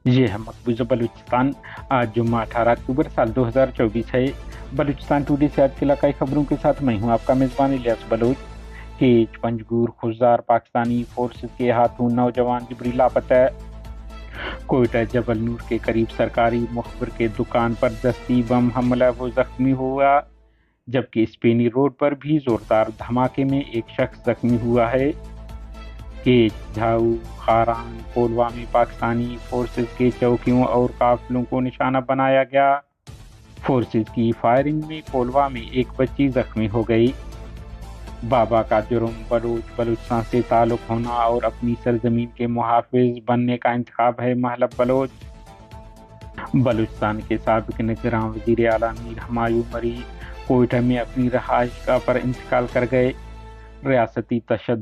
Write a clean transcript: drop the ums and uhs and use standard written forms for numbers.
یہ ہے مقبوضہ بلوچستان۔ آج جمعہ 18 اکتوبر سال 2024 ہے۔ بلوچستان ٹوڈے سے آج کی علاقائی خبروں کے ساتھ میں ہوں آپ کا میزبان الیاس بلوچ۔ کیچ پنجگور خزار پاکستانی فورسز کے ہاتھوں نوجوان جبری لاپتہ۔ کوئٹہ جبل نور کے قریب سرکاری مخبر کے دکان پر دستی بم حملہ وہ زخمی ہوا، جبکہ اسپینی روڈ پر بھی زوردار دھماکے میں ایک شخص زخمی ہوا ہے۔ کیچ جھاؤ خاران کولوا میں پاکستانی فورسز کے چوکیوں اور قافلوں کو نشانہ بنایا گیا۔ فورسز کی فائرنگ میں کولوا میں ایک بچی زخمی ہو گئی۔ بابا کا جرم بلوچستان سے تعلق ہونا اور اپنی سرزمین کے محافظ بننے کا انتخاب ہے، محلب بلوچ۔ بلوچستان کے سابق نگراں وزیر اعلیٰ میر ہمایوں مری کوئٹہ میں اپنی رہائش گاہ پر انتقال کر گئے۔ ریاستی تشدد